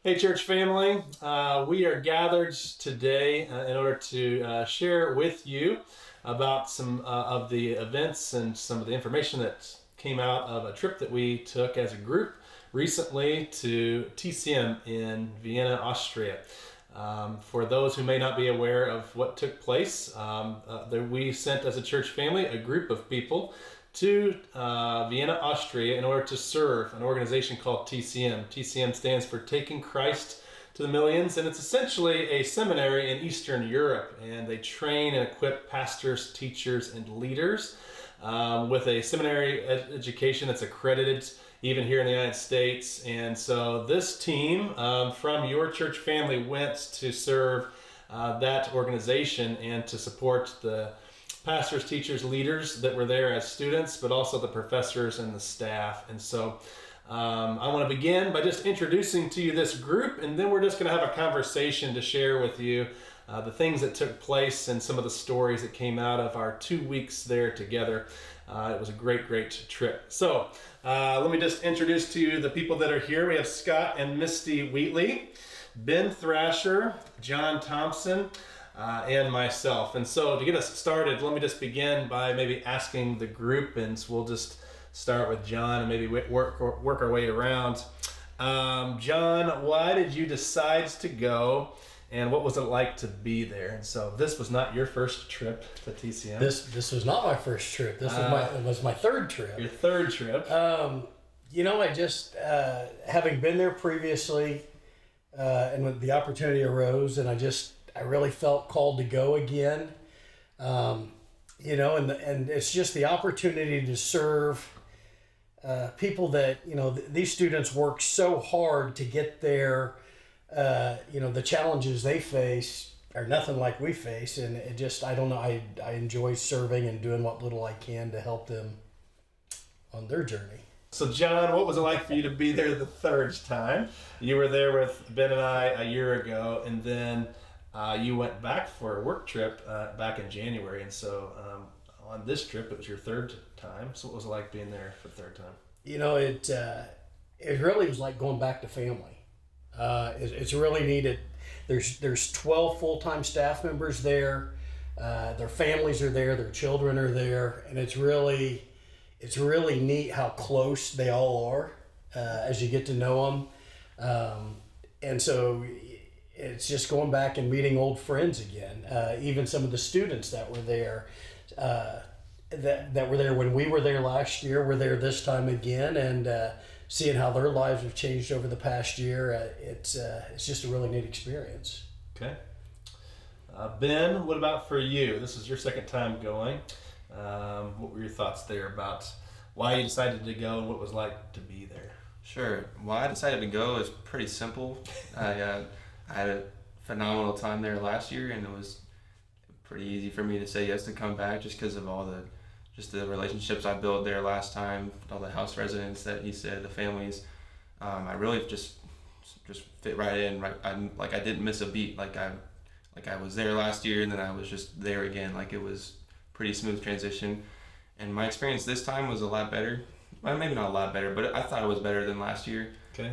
Hey, church family. We are gathered today in order to share with you about some of the events and some of the information that came out of a trip that we took as a group recently to TCM in Vienna, Austria. For those who may not be aware of what took place, we sent as a church family a group of people to Vienna, Austria in order to serve an organization called TCM. TCM stands for Taking Christ to the Millions, and it's essentially a seminary in Eastern Europe, and they train and equip pastors, teachers, and leaders with a seminary education that's accredited even here in the United States. And so this team from your church family went to serve that organization and to support the pastors, teachers, leaders that were there as students, but also the professors and the staff. And so I want to begin by just introducing to you this group, and then we're just going to have a conversation to share with you the things that took place and some of the stories that came out of our 2 weeks there together. It was a great trip. So let me just introduce to you the people that are here. We have Scott and Misty Wheatley, Ben Thrasher, John Thompson, and myself. And so to get us started, let me just begin by maybe asking the group, and we'll just start with John and maybe work our way around. John, why did you decide to go, and what was it like to be there? And so this was not your first trip to TCM. This was not my first trip. This was my third trip. Your third trip. I just having been there previously, and when the opportunity arose, and I really felt called to go again. And it's just the opportunity to serve people that, these students work so hard to get there. The challenges they face are nothing like we face. And it just, I don't know, I enjoy serving and doing what little I can to help them on their journey. So John, what was it like for you to be there the third time? You were there with Ben and I a year ago, and then you went back for a work trip back in January, and so on this trip it was your third time. So what was it like being there for the third time? It really was like going back to family. It's really needed. There's 12 full-time staff members there. Their families are there. Their children are there, and it's really neat how close they all are as you get to know them. And so it's just going back and meeting old friends again. Even some of the students that were there, that were there when we were there last year, were there this time again, and seeing how their lives have changed over the past year. It's just a really neat experience. Okay. Ben, what about for you? This is your second time going. What were your thoughts there about why you decided to go and what it was like to be there? Sure. Why I decided to go is pretty simple. I had a phenomenal time there last year, and it was pretty easy for me to say yes to come back just because of all the relationships I built there last time, all the house residents that he said, the families. I really just fit right in. I didn't miss a beat. Like I was there last year, and then I was just there again. Like it was pretty smooth transition. And my experience this time was a lot better. Well, maybe not a lot better, but I thought it was better than last year. Okay.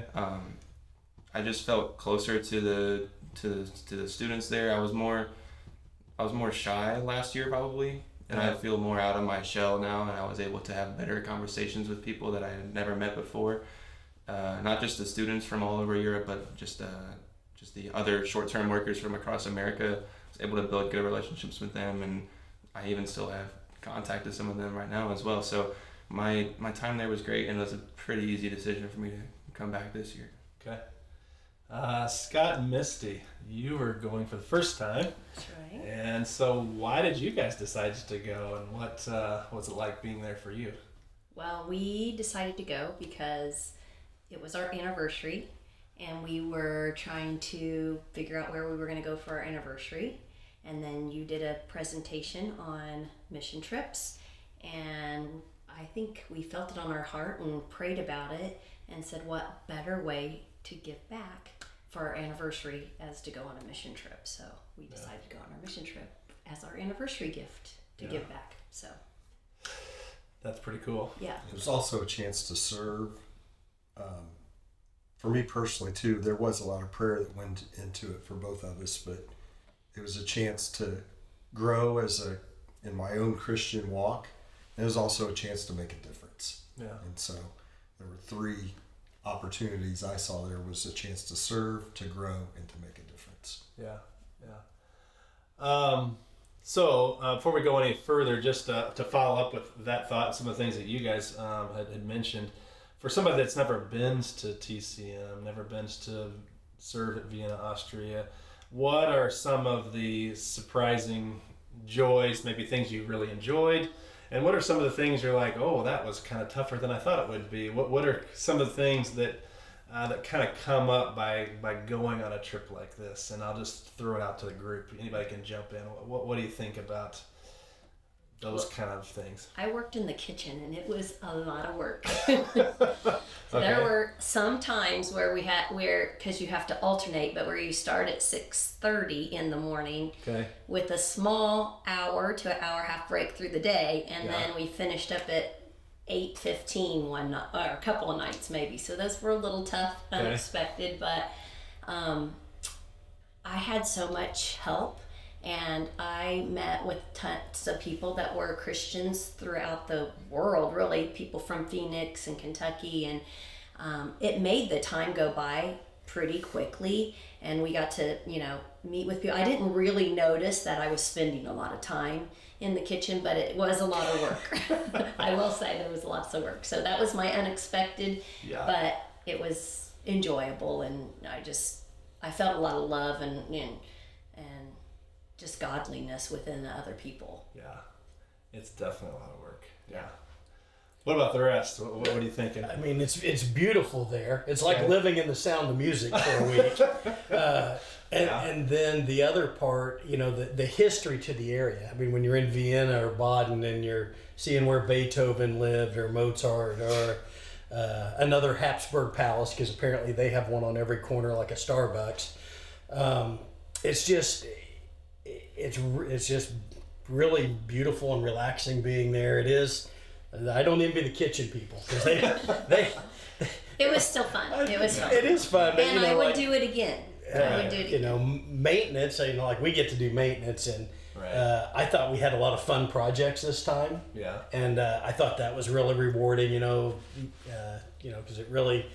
I just felt closer to the students there. I was more shy last year probably, and I feel more out of my shell now, and I was able to have better conversations with people that I had never met before. Not just the students from all over Europe, but just the other short-term workers from across America. I was able to build good relationships with them, and I even still have contact with some of them right now as well. So my time there was great, and it was a pretty easy decision for me to come back this year. Okay. Scott and Misty, you were going for the first time. That's right. And so why did you guys decide to go, and what was it like being there for you? Well, we decided to go because it was our anniversary, and we were trying to figure out where we were going to go for our anniversary. And then you did a presentation on mission trips, and I think we felt it on our heart and prayed about it and said, what better way to give back for our anniversary as to go on a mission trip. So we decided to go on our mission trip as our anniversary gift to give back. So that's pretty cool. Yeah. It was also a chance to serve for me personally too, there was a lot of prayer that went into it for both of us, but it was a chance to grow in my own Christian walk. And it was also a chance to make a difference. Yeah. And so there were 3 opportunities I saw. There was a chance to serve, to grow, and to make a difference. Yeah. So before we go any further, just to follow up with that thought and some of the things that you guys had mentioned, for somebody that's never been to TCM, never been to serve at Vienna, Austria, what are some of the surprising joys, maybe things you really enjoyed, and what are some of the things you're like, oh, that was kind of tougher than I thought it would be? What are some of the things that kind of come up by going on a trip like this? And I'll just throw it out to the group. Anybody can jump in. What do you think about those kind of things? I worked in the kitchen, and it was a lot of work. Okay. There were some times where because you have to alternate, but where you start at 6:30 in the morning Okay. with a small hour to an hour and a half break through the day, and Yeah. then we finished up at 8:15 one night, or a couple of nights maybe. So those were a little tough, Okay. unexpected, but I had so much help. And I met with tons of people that were Christians throughout the world, really, people from Phoenix and Kentucky. And it made the time go by pretty quickly. And we got to, meet with people. I didn't really notice that I was spending a lot of time in the kitchen, but it was a lot of work. I will say there was lots of work. So that was my unexpected, Yeah. but it was enjoyable. And I felt a lot of love and just godliness within the other people. Yeah. It's definitely a lot of work. Yeah. What about the rest? What are you thinking? I mean, it's beautiful there. It's like Okay. living in the Sound of Music for a week. And then the other part, the history to the area. I mean, when you're in Vienna or Baden and you're seeing where Beethoven lived or Mozart or another Habsburg palace, because apparently they have one on every corner like a Starbucks. It's just really beautiful and relaxing being there. It is. I don't envy the kitchen people because they It was still fun. It was fun. it is fun. But, And I would do it again. I would do it again. Maintenance. Like we get to do maintenance, and Right. I thought we had a lot of fun projects this time, Yeah. and I thought that was really rewarding. Because it really,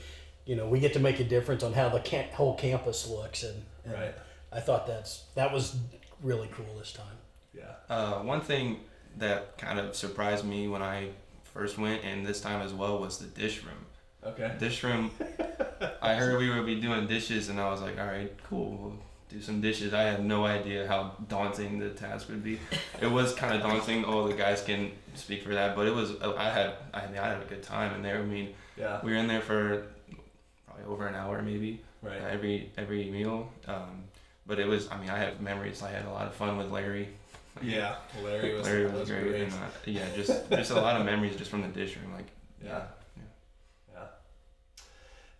we get to make a difference on how the whole campus looks, and Right. I thought that was really cool this time. Yeah. One thing that kind of surprised me when I first went, and this time as well, was the dish room. Okay. Dish room, I heard we would be doing dishes, and I was like, all right, cool, we'll do some dishes. I had no idea how daunting the task would be. It was kind of daunting. Oh, the guys can speak for that, but it was. I had a good time in there. I mean, Yeah. we were in there for probably over an hour, maybe. Right. Every meal. But it was. I mean, I have memories. I had a lot of fun with Larry. Yeah. Larry was great. And, just a lot of memories just from the dish room. Like, Yeah.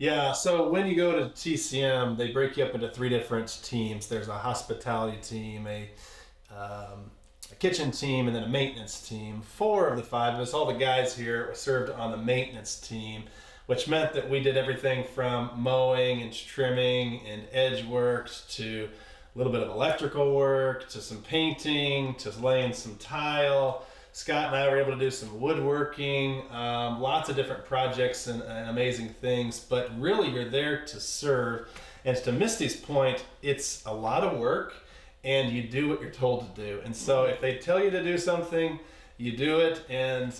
Yeah, so when you go to TCM, they break you up into 3 different teams. There's a hospitality team, a kitchen team, and then a maintenance team. 4 of the 5 of us, all the guys here, served on the maintenance team, which meant that we did everything from mowing and trimming and edge works to a little bit of electrical work to some painting to laying some tile. Scott and I were able to do some woodworking, lots of different projects and amazing things, but really you're there to serve. And to Misty's point, it's a lot of work and you do what you're told to do. And so if they tell you to do something, you do it. And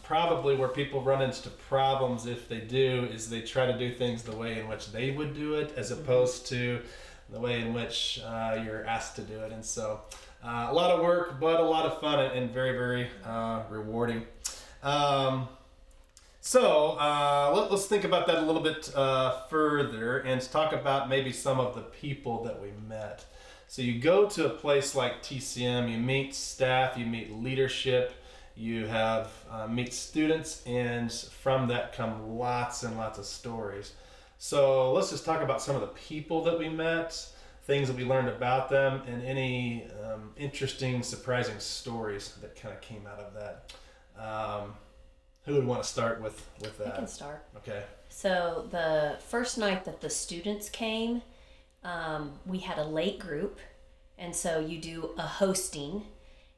probably where people run into problems if they do is they try to do things the way in which they would do it as opposed to the way in which you're asked to do it. And so a lot of work, but a lot of fun and very, very rewarding. Let's think about that a little bit further and talk about maybe some of the people that we met. So you go to a place like TCM, you meet staff, you meet leadership, you have meet students, and from that come lots and lots of stories. So let's just talk about some of the people that we met, things that we learned about them, and any interesting, surprising stories that kind of came out of that. Who would want to start with I that? can start. Okay. So the first night that the students came, we had a late group, and so you do a hosting,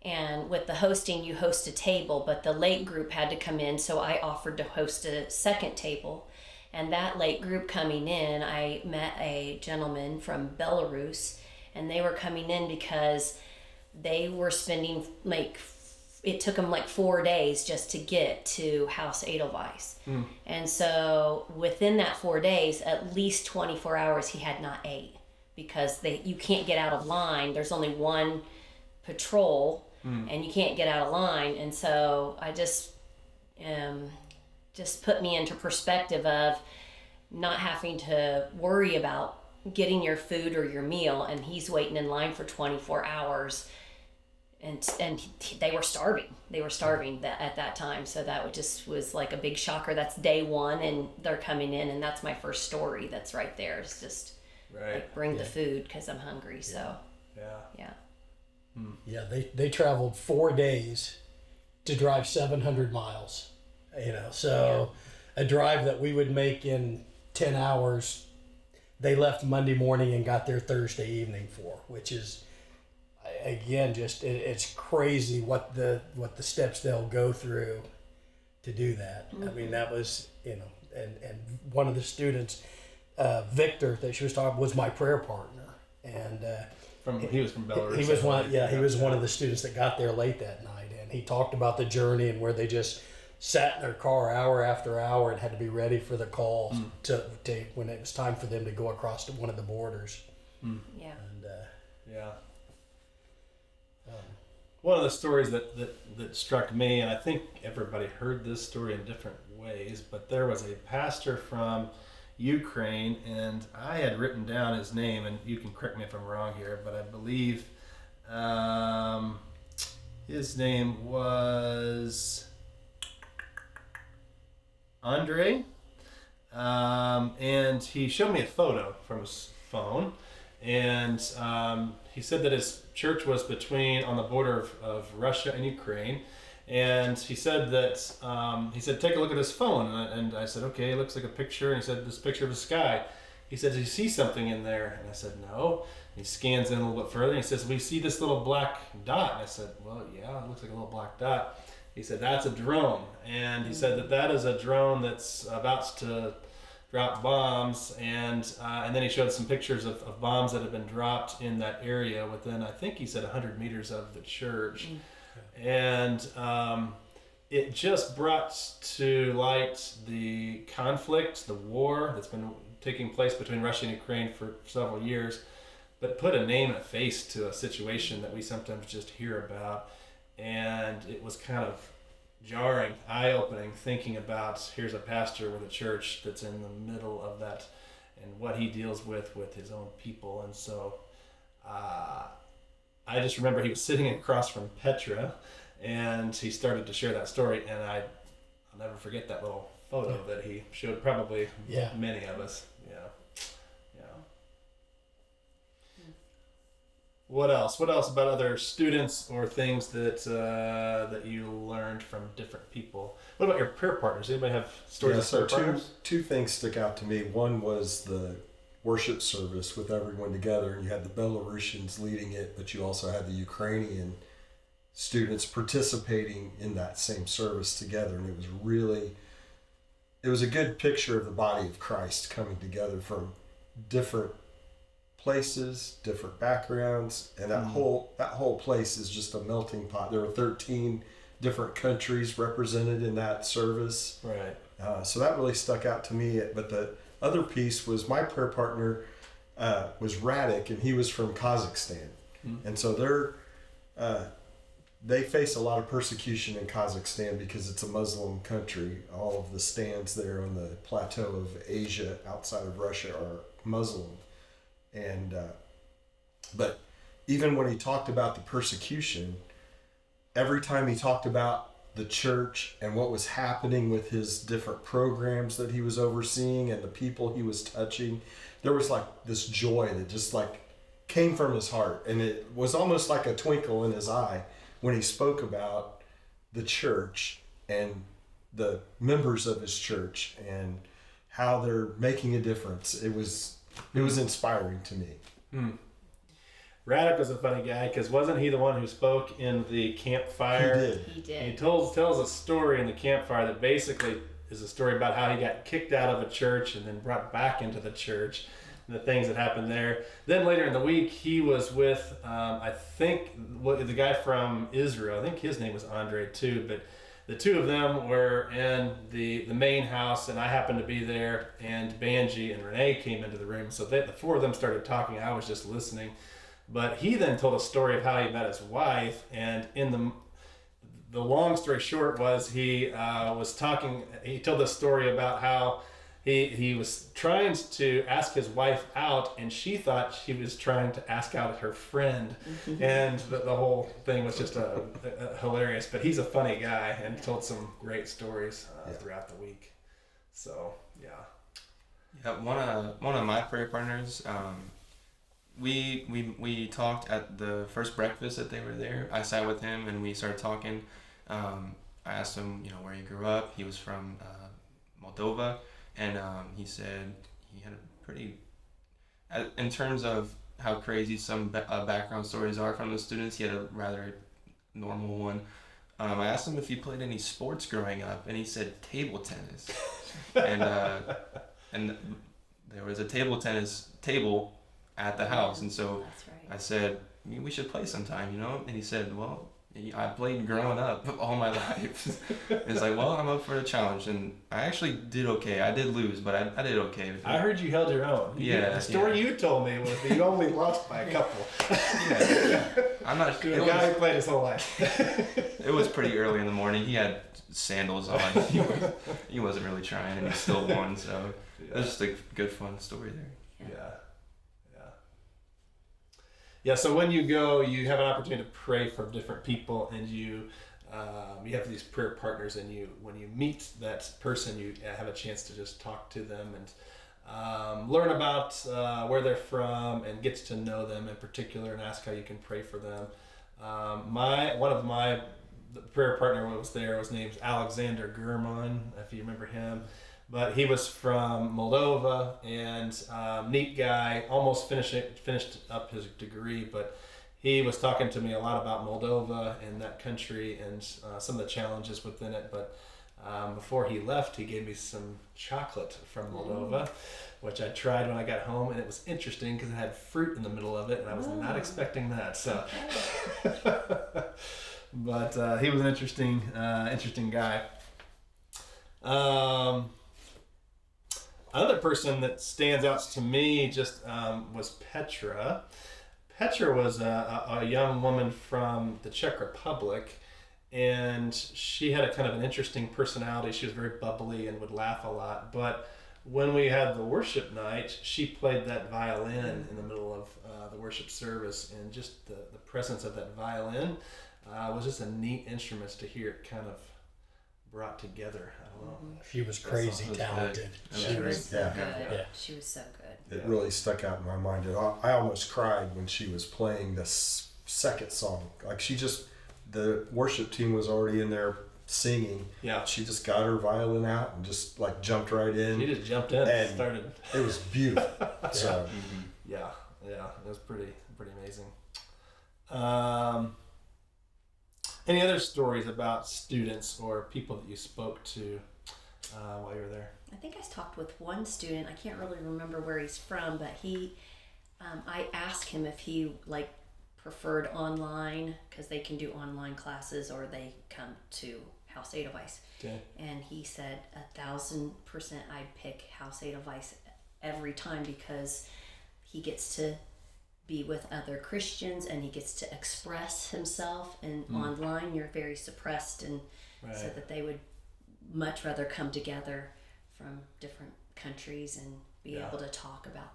and with the hosting you host a table, but the late group had to come in, so I offered to host a second table. And that late group coming in, I met a gentleman from Belarus, and they were coming in because they were spending it took them 4 days just to get to House Edelweiss. And so within that 4 days, at least 24 hours he had not ate, because you can't get out of line. There's only one patrol, and you can't get out of line. And so I just put me into perspective of not having to worry about getting your food or your meal, and he's waiting in line for 24 hours. And they were starving. They were starving at that time. So that was like a big shocker. That's day one, and they're coming in, and that's my first story. That's right there. It's just bring the food because I'm hungry. So yeah. Yeah, they traveled 4 days to drive 700 miles. So a drive that we would make in 10 hours, they left Monday morning and got there Thursday evening for, which is, again, just it's crazy what the steps they'll go through to do that. I mean, that was, and one of the students, Victor, that she was talking, was my prayer partner, and He was from Belarus. he was one of the students that got there late that night, and he talked about the journey and where they just sat in their car hour after hour and had to be ready for the call to when it was time for them to go across to one of the borders. Yeah. And one of the stories that struck me, and I think everybody heard this story in different ways, but there was a pastor from Ukraine, and I had written down his name, and you can correct me if I'm wrong here, but I believe his name was Andre, and he showed me a photo from his phone, and he said that his church was on the border of Russia and Ukraine, and he said that take a look at his phone, and I said, okay, it looks like a picture, and he said, this picture of the sky. He said, do you see something in there? And I said, no. And he scans in a little bit further, and he says, we see this little black dot. And I said, well, yeah, it looks like a little black dot. He said, that's a drone, and he said that is a drone that's about to drop bombs, and then he showed some pictures of bombs that had been dropped in that area within, I think he said, 100 meters of the church. And it just brought to light the conflict, the war that's been taking place between Russia and Ukraine for several years, but put a name and a face to a situation that we sometimes just hear about. And it was kind of jarring, eye-opening, thinking about, here's a pastor with a church that's in the middle of that and what he deals with his own people. And so I just remember he was sitting across from Petra, and he started to share that story, and I'll never forget that little photo that he showed probably many of us. What else? What else about other students or things that you learned from different people? What about your prayer partners? Anybody have stories of prayer partners? Two things stick out to me. One was the worship service with everyone together, and you had the Belarusians leading it, but you also had the Ukrainian students participating in that same service together, and it was a good picture of the body of Christ coming together from different places, different backgrounds, and that whole place is just a melting pot. There were 13 different countries represented in that service. Right. So that really stuck out to me. But the other piece was my prayer partner was Radik, and he was from Kazakhstan. And so they face a lot of persecution in Kazakhstan because it's a Muslim country. All of the stands there on the plateau of Asia outside of Russia are Muslim. And but even when he talked about the persecution, every time he talked about the church and what was happening with his different programs that he was overseeing and the people he was touching, there was like this joy that just like came from his heart, and it was almost like a twinkle in his eye when he spoke about the church and the members of his church and how they're making a difference. It was inspiring to me. Radek was a funny guy because wasn't he the one who spoke in the campfire? He did. He did. He tells a story in the campfire that basically is a story about how he got kicked out of a church and then brought back into the church and the things that happened there. Then later in the week, he was with, I think, the guy from Israel. I think his name was Andre too, but the two of them were in the main house, and I happened to be there, and Banji and Renee came into the room. So the four of them started talking. I was just listening. But he then told a story of how he met his wife, and in the long story short was he told the story about how he was trying to ask his wife out, and she thought she was trying to ask out her friend, and the whole thing was just a hilarious. But he's a funny guy and told some great stories throughout the week. So Yeah, one of my prayer partners. We talked at the first breakfast that they were there. I sat with him and we started talking. I asked him, where he grew up. He was from Moldova, and he said he had a pretty, in terms of how crazy some background stories are from the students, he had a rather normal one. I asked him if he played any sports growing up, and he said table tennis, and there was a table tennis table at the house, and so That's right. I said, we should play sometime, and he said, well, I played growing up all my life. It's like, well, I'm up for the challenge, and I actually did okay. I did lose, but I did okay. I heard you held your own. The story you told me was that you only lost by a couple. I'm not To a guy who played his whole life. It was pretty early in the morning. He had sandals on. He wasn't really trying, and he still won. So it was just a good, fun story there. Yeah, so when you go, you have an opportunity to pray for different people, and you have these prayer partners, and when you meet that person, you have a chance to just talk to them and learn about where they're from and get to know them in particular and ask how you can pray for them. One of my prayer partner was there was named Alexander Gurman, if you remember him. But he was from Moldova, and neat guy, almost finished up his degree, but he was talking to me a lot about Moldova and that country and some of the challenges within it. But before he left, he gave me some chocolate from Moldova, which I tried when I got home, and it was interesting because it had fruit in the middle of it, and I was not expecting that. So, but he was an interesting guy. Another person that stands out to me just was Petra. Petra was a young woman from the Czech Republic, and she had a kind of an interesting personality. She was very bubbly and would laugh a lot. But when we had the worship night, she played that violin in the middle of the worship service, and just the presence of that violin was just a neat instrument to hear it kind of brought together. I don't know. She was crazy talented. She was so good. Yeah. She was so good. It really stuck out in my mind. I almost cried when she was playing the second song. Like the worship team was already in there singing. Yeah. She just got her violin out and just like jumped right in. She just jumped in and started. It was beautiful. So yeah, it was pretty amazing. Any other stories about students or people that you spoke to while you were there? I think I talked with one student. I can't really remember where he's from, but I asked him if he preferred online, because they can do online classes, or they come to House Edelweiss. Okay. And he said 1,000% I'd pick House Edelweiss every time, because he gets to be with other Christians and he gets to express himself, and online you're very suppressed, and so that they would much rather come together from different countries and be able to talk about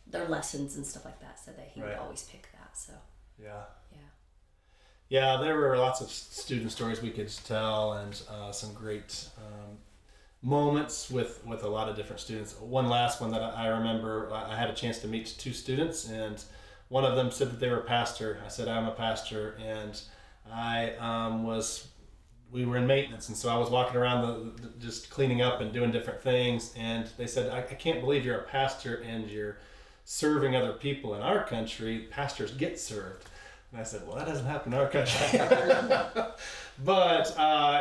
their lessons and stuff like that, so that he would always pick that. So there were lots of student stories we could tell, and some great moments with a lot of different students. One last one that I remember, I had a chance to meet two students, and one of them said that they were a pastor. I said, I'm a pastor, and I was we were in maintenance, and so I was walking around just cleaning up and doing different things, and they said, I can't believe you're a pastor and you're serving other people. In our country, pastors get served. And I said, well, that doesn't happen in our country. But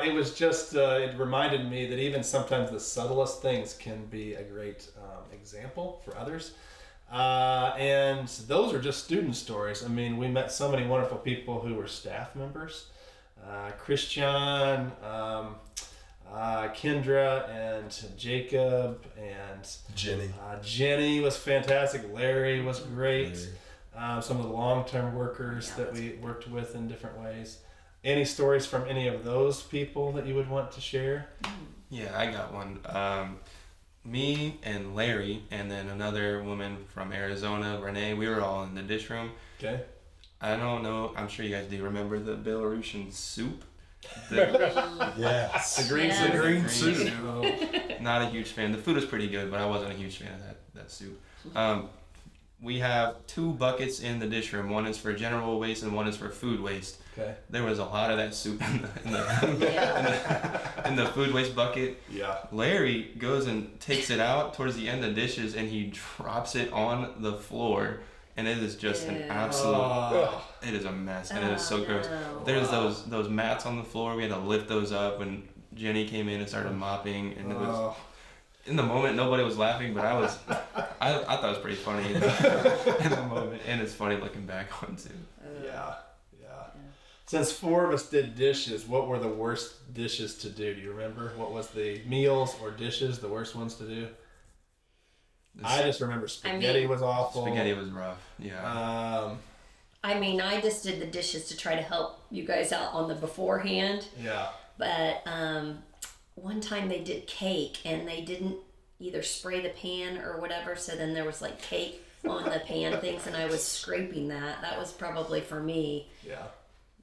it was just, it reminded me that even sometimes the subtlest things can be a great example for others. And those are just student stories. I mean, we met so many wonderful people who were staff members. Christian, Kendra, and Jacob, and Jenny. Jenny was fantastic. Larry was great. Some of the long-term workers that we worked with in different ways. Any stories from any of those people that you would want to share? Yeah, I got one. Me and Larry, and then another woman from Arizona, Renee, we were all in the dish room. Okay. I don't know, I'm sure you guys do remember the Belarusian soup? Yes. The green, Yeah. the green Soup. soup. Not a huge fan. The food was pretty good, but I wasn't a huge fan of that soup. We have 2 buckets in the dish room. One is for general waste and one is for food waste. Okay. There was a lot of that soup in the food waste bucket. Yeah. Larry goes and takes it out towards the end of the dishes and he drops it on the floor, and it is just an absolute it is a mess, and it is so gross. There's those mats on the floor. We had to lift those up when Jenny came in and started mopping, and it was in the moment nobody was laughing, but I thought it was pretty funny in the moment, and it's funny looking back on too. Yeah. Since 4 of us did dishes, what were the worst dishes to do? Do you remember? What was the meals or dishes the worst ones to do? I just remember spaghetti was awful. Spaghetti was rough. Yeah. I mean, I just did the dishes to try to help you guys out on the beforehand. Yeah. But one time they did cake and they didn't either spray the pan or whatever, so then there was like cake on the pan things, and I was scraping that. That was probably for me. Yeah.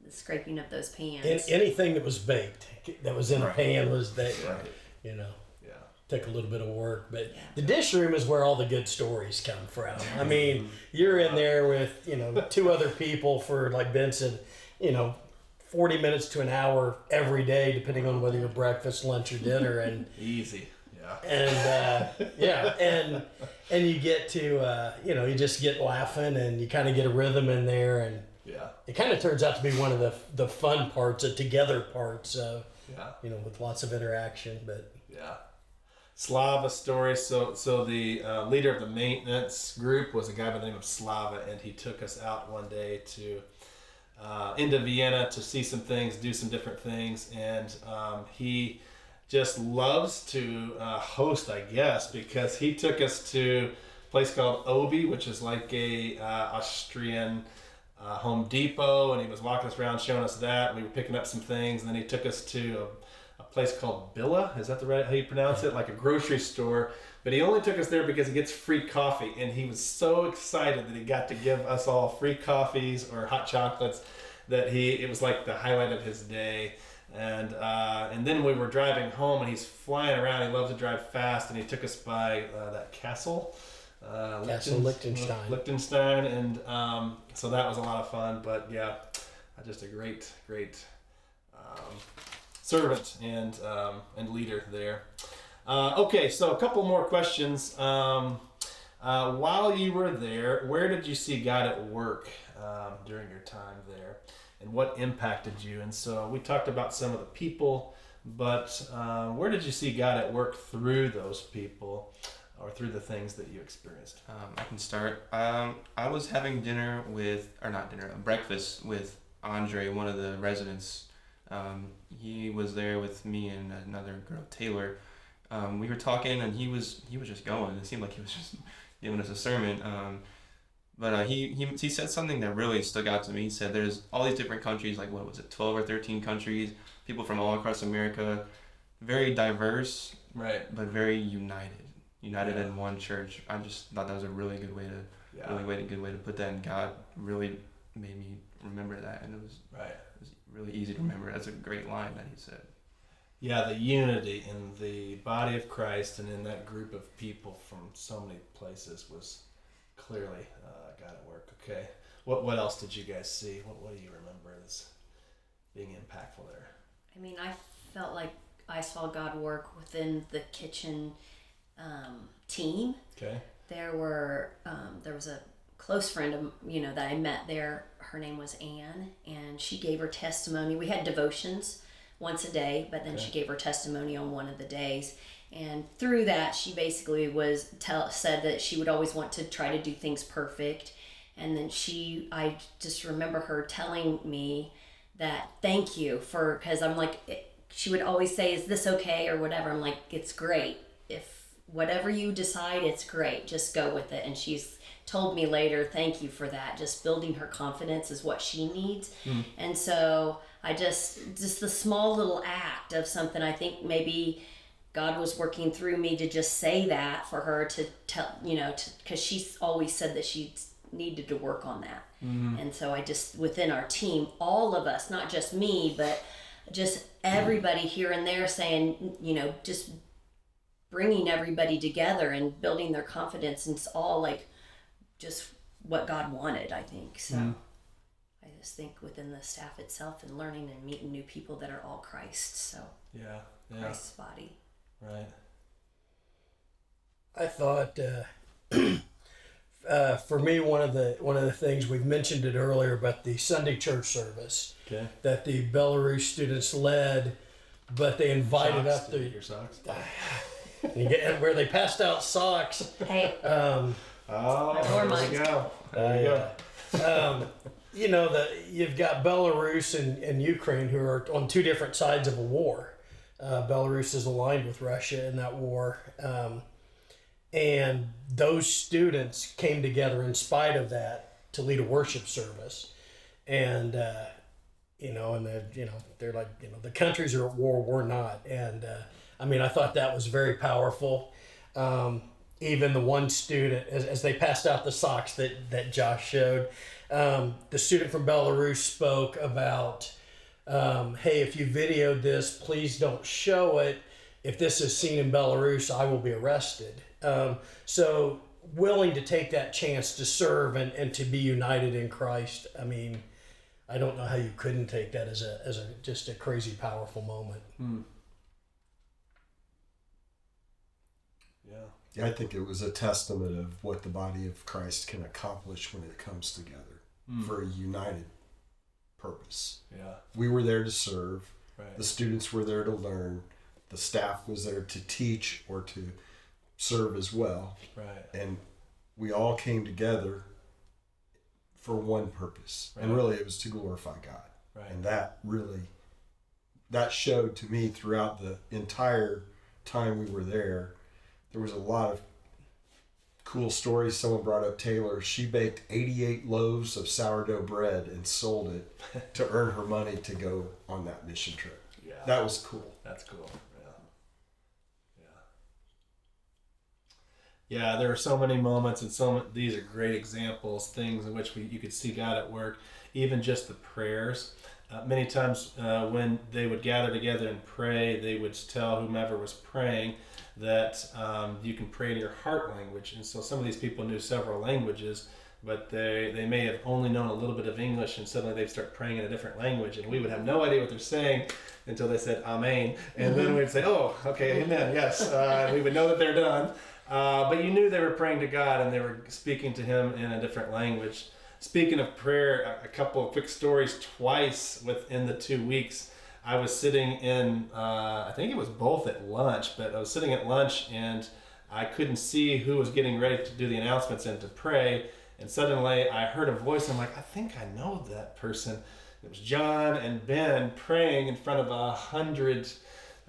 The scraping of those pans. Anything that was baked, that was in a pan, was that, Right. you know, Yeah. took a little bit of work. But the dish room is where all the good stories come from. I mean, you're in there with, 2 other people for, like Ben said, 40 minutes to an hour every day, depending on whether you're breakfast, lunch, or dinner. And Easy. Yeah. and and you get to you just get laughing, and you kind of get a rhythm in there, and Yeah. it kind of turns out to be one of the fun parts, the together parts, Yeah. with lots of interaction. But Yeah. Slava story. So the leader of the maintenance group was a guy by the name of Slava, and he took us out one day to into Vienna to see some things, do some different things, and he just loves to host, I guess, because he took us to a place called Obi, which is like a Austrian Home Depot, and he was walking us around showing us that. We were picking up some things, and then he took us to a place called Billa. Is that the right how you pronounce it? Like a grocery store. But he only took us there because he gets free coffee, and he was so excited that he got to give us all free coffees or hot chocolates that it was like the highlight of his day. And then we were driving home, and he's flying around. He loves to drive fast, and he took us by that castle. Castle Liechtenstein, and so that was a lot of fun. But yeah, just a great servant and leader there. Okay, so a couple more questions. While you were there, where did you see God at work during your time there, and what impacted you? And so we talked about some of the people, but where did you see God at work through those people? Or through the things that you experienced? I can start. I was having breakfast with Andre, one of the residents. He was there with me and another girl, Taylor. We were talking, and he was just going. It seemed like he was just giving us a sermon. But he said something that really stuck out to me. He said there's all these different countries, like 12 or 13 countries, people from all across America, very diverse, Right. but very united in one church. I just thought that was a really good way to put that, and God really made me remember that, and it was really easy to remember. That's a great line that he said. Yeah, the unity in the body of Christ and in that group of people from so many places was clearly God at work. Okay, what else did you guys see? What do you remember as being impactful there? I mean, I felt like I saw God work within the kitchen team. Okay. There was a close friend of that I met there. Her name was Anne, and she gave her testimony. We had devotions once a day, but then she gave her testimony on one of the days. And through that, she basically said that she would always want to try to do things perfect. And then I just remember her telling me that thank you because I'm like, she would always say, is this okay or whatever? I'm like, it's great. If whatever you decide, it's great. Just go with it. And she's told me later, thank you for that. Just building her confidence is what she needs. And so I just the small little act of something, I think maybe God was working through me to just say that for her to tell, because she's always said that she needed to work on that. And so I just, within our team, all of us, not just me, but just everybody here and there saying, just bringing everybody together and building their confidence. And it's all like just what God wanted, I think. So I just think within the staff itself and learning and meeting new people that are all Christ. So Yeah. Christ's body. Right. I thought for me, one of the things we've mentioned it earlier, but the Sunday church service that the Belarus students led, but they invited Socks. up Did you the get your socks? where they passed out socks. Hey, Oh, wore there mine. we go. There we go. You've got Belarus and Ukraine who are on two different sides of a war. Belarus is aligned with Russia in that war. And those students came together in spite of that to lead a worship service. And, they're like, the countries are at war, we're not. And, I thought that was very powerful. Even the one student, as they passed out the socks that Josh showed, the student from Belarus spoke about, hey, if you videoed this, please don't show it. If this is seen in Belarus, I will be arrested. So willing to take that chance to serve and to be united in Christ. I don't know how you couldn't take that as a just a crazy powerful moment. Yeah, I think it was a testament of what the body of Christ can accomplish when it comes together for a united purpose. Yeah. We were there to serve. Right. The students were there to learn. The staff was there to teach or to serve as well. Right. And we all came together for one purpose. Right. And really it was to glorify God. Right. And that showed to me throughout the entire time we were there. There was a lot of cool stories. Someone brought up Taylor. She baked 88 loaves of sourdough bread and sold it to earn her money to go on that mission trip. Yeah. That was cool. That's cool. Yeah, there are so many moments, and these are great examples, things in which you could see God at work. Even just the prayers. Many times when they would gather together and pray, they would tell whomever was praying that you can pray in your heart language. And so some of these people knew several languages, but they may have only known a little bit of English, and suddenly they'd start praying in a different language, and we would have no idea what they're saying until they said Amen. And then we'd say, oh, okay, amen, yes. And we would know that they're done. But you knew they were praying to God and they were speaking to Him in a different language. Speaking of prayer, a couple of quick stories. Twice within the 2 weeks, I was sitting in, I think it was both at lunch, but I was sitting at lunch and I couldn't see who was getting ready to do the announcements and to pray. And suddenly I heard a voice. I'm like, I think I know that person. It was John and Ben praying in front of 100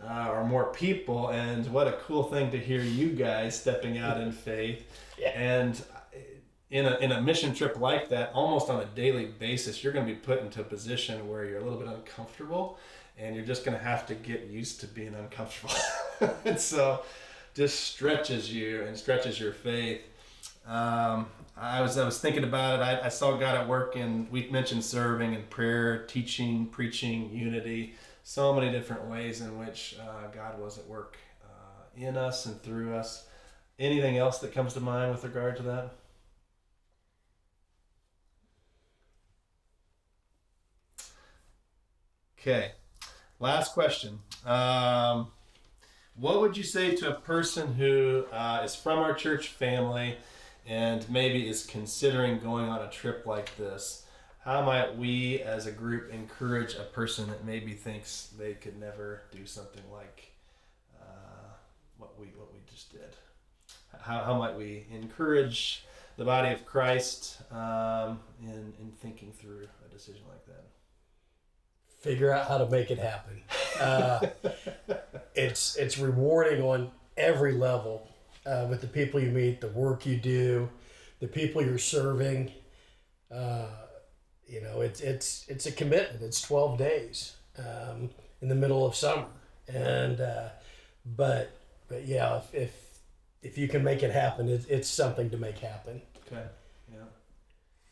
or more people, and what a cool thing to hear you guys stepping out in faith. Yeah. And in a mission trip like that, almost on a daily basis, you're going to be put into a position where you're a little bit uncomfortable, and you're just going to have to get used to being uncomfortable. And so just stretches you and stretches your faith. I was thinking about it. I saw God at work, and we mentioned serving and prayer, teaching, preaching, unity. So many different ways in which God was at work in us and through us. Anything else that comes to mind with regard to that? Okay. Last question. What would you say to a person who is from our church family and maybe is considering going on a trip like this? How might we as a group encourage a person that maybe thinks they could never do something like what we just did? How might we encourage the body of Christ in thinking through a decision like that? Figure out how to make it happen. It's rewarding on every level with the people you meet, the work you do, the people you're serving. It's a commitment. It's 12 days in the middle of summer, and but yeah, if you can make it happen, it's something to make happen. Okay. Yeah.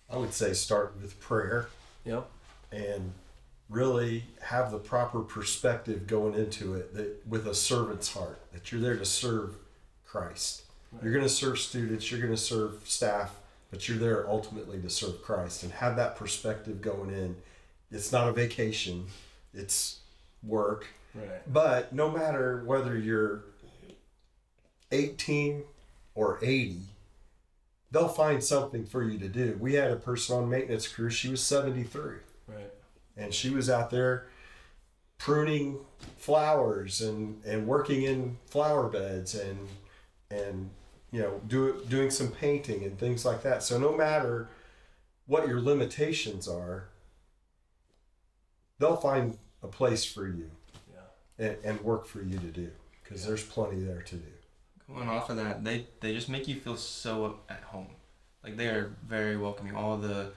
I would say start with prayer. Yep. And really have the proper perspective going into it, that with a servant's heart, that you're there to serve Christ. Right. You're going to serve students, you're going to serve staff, but you're there ultimately to serve Christ, and have that perspective going in. It's not a vacation, it's work. Right. But no matter whether you're 18 or 80, they'll find something for you to do. We had a person on maintenance crew, she was 73. Right. And she was out there pruning flowers and working in flower beds and doing some painting and things like that. So no matter what your limitations are, they'll find a place for you and work for you to do, because there's plenty there to do. Going off of that, they just make you feel so at home. Like, they are very welcoming. All the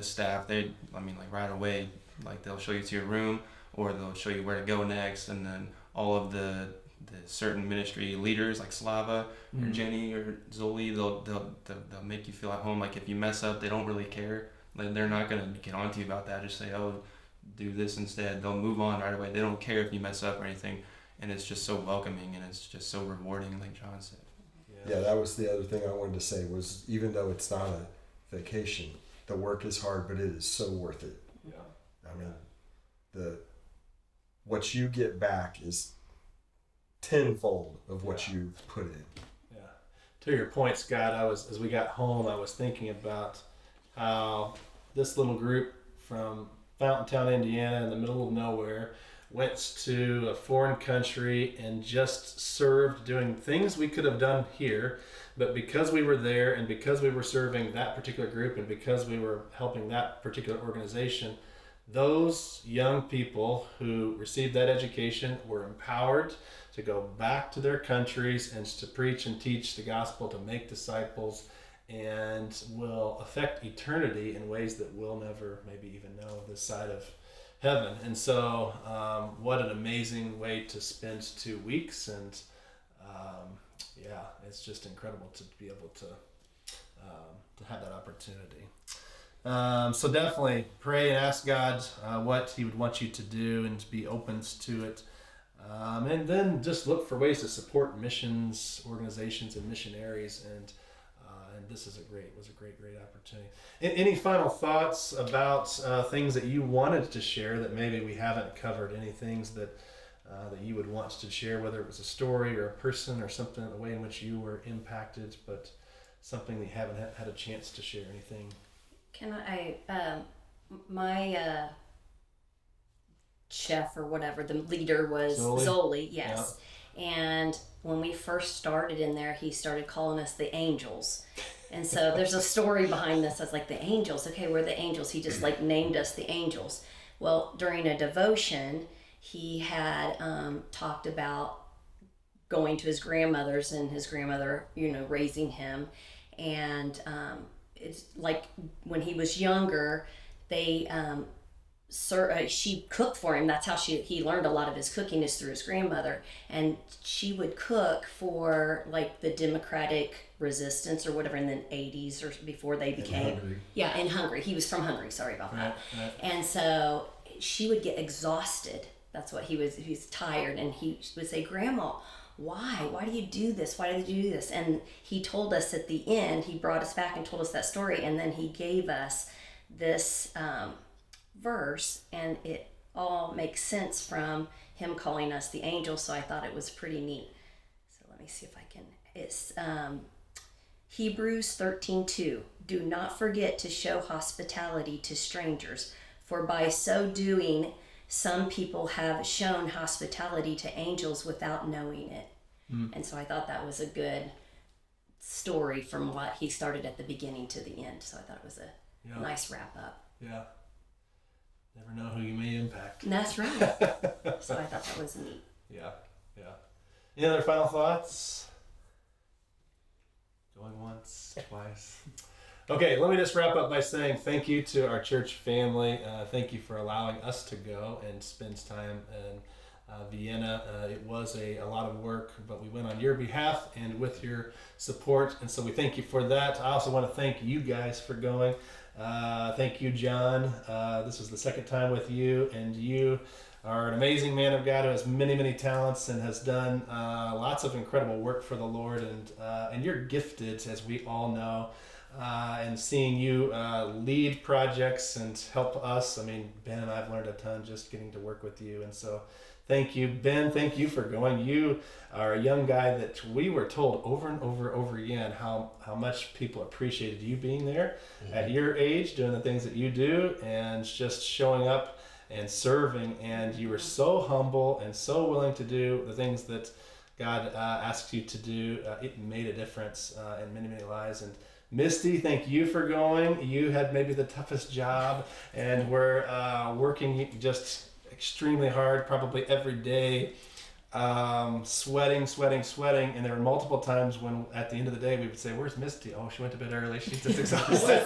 staff, right away, like, they'll show you to your room, or they'll show you where to go next, and then all of the certain ministry leaders like Slava or Jenny or Zoli, they'll make you feel at home. Like, if you mess up, they don't really care. Like, they're not gonna get on to you about that. Just say, oh, do this instead. They'll move on right away. They don't care if you mess up or anything, and it's just so welcoming, and it's just so rewarding, like John said. Yeah, that was the other thing I wanted to say, was even though it's not a vacation, the work is hard, but it is so worth it. Yeah. I mean, what you get back is tenfold of what you put in. Yeah. To your point, Scott, as we got home, I was thinking about how this little group from Fountaintown, Indiana, in the middle of nowhere, went to a foreign country and just served, doing things we could have done here, but because we were there and because we were serving that particular group and because we were helping that particular organization, those young people who received that education were empowered to go back to their countries and to preach and teach the gospel, to make disciples, and will affect eternity in ways that we'll never maybe even know this side of heaven. And so what an amazing way to spend 2 weeks, and it's just incredible to be able to have that opportunity. So definitely pray and ask God what he would want you to do, and to be open to it. And then just look for ways to support missions organizations and missionaries, and this was a great opportunity. Any final thoughts about things that you wanted to share that maybe we haven't covered? Any things that you would want to share, whether it was a story or a person or something, the way in which you were impacted, but something that you haven't had a chance to share? Anything? Can my chef or whatever, the leader was Zoli, yes. Yeah. And when we first started in there, he started calling us the angels. And so there's a story behind this. I was like, the angels, okay, we're the angels. He just named us the angels. Well, during a devotion, he had talked about going to his grandmother's and his grandmother, raising him. And it's like when he was younger, she cooked for him. That's how he learned a lot of his cooking, is through his grandmother. And she would cook for like the Democratic Resistance or whatever in the 80s or before they became. In Hungary. He was from Hungary. Sorry about that. Right. And so she would get exhausted. That's what he's tired. And he would say, Grandma, why do you do this? Why do you do this? And he told us at the end, he brought us back and told us that story. And then he gave us this verse, and it all makes sense from him calling us the angels. So I thought it was pretty neat. So let me see if I can. It's Hebrews 13:2. Do not forget to show hospitality to strangers, for by so doing, some people have shown hospitality to angels without knowing it. And so I thought that was a good story from what he started at the beginning to the end. So I thought it was a nice wrap up. Yeah. Never know who you may impact. And that's right. So I thought that was neat. Yeah. Any other final thoughts? Going once, twice. Okay, let me just wrap up by saying thank you to our church family. Thank you for allowing us to go and spend time in Vienna. It was a lot of work, but we went on your behalf and with your support, and so we thank you for that. I also want to thank you guys for going. Thank you, John. This is the second time with you, and you are an amazing man of God who has many, many talents and has done lots of incredible work for the Lord, and you're gifted, as we all know. And seeing you lead projects and help us. I mean, Ben and I have learned a ton just getting to work with you. And so thank you, Ben. Thank you for going. You are a young guy that we were told over and over again how much people appreciated you being there at your age, doing the things that you do and just showing up and serving. And you were so humble and so willing to do the things that God asked you to do. It made a difference in many, many lives. And Misty, thank you for going. You had maybe the toughest job, and we're working just extremely hard, probably every day, sweating. And there were multiple times when at the end of the day we would say, "Where's Misty?" "Oh, she went to bed early. She's just exhausted."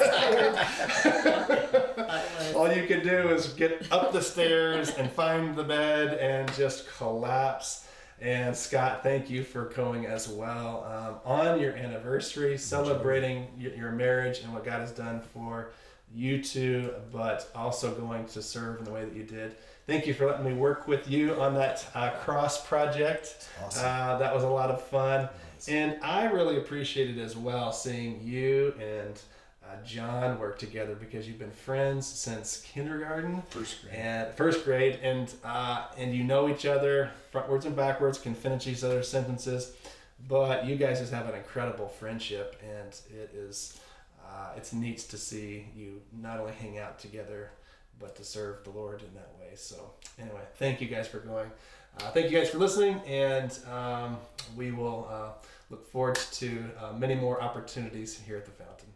All you could do is get up the stairs and find the bed and just collapse. And Scott, thank you for going as well on your anniversary, celebrating your marriage and what God has done for you two, but also going to serve in the way that you did. Thank you for letting me work with you on that cross project. Awesome. That was a lot of fun. And I really appreciated as well seeing you and John work together, because you've been friends since kindergarten, first grade, and you know each other frontwards and backwards, can finish each other's sentences, but you guys just have an incredible friendship, and it's neat to see you not only hang out together but to serve the Lord in that way. So anyway, thank you guys for going. Thank you guys for listening, and we will look forward to many more opportunities here at the Fountain.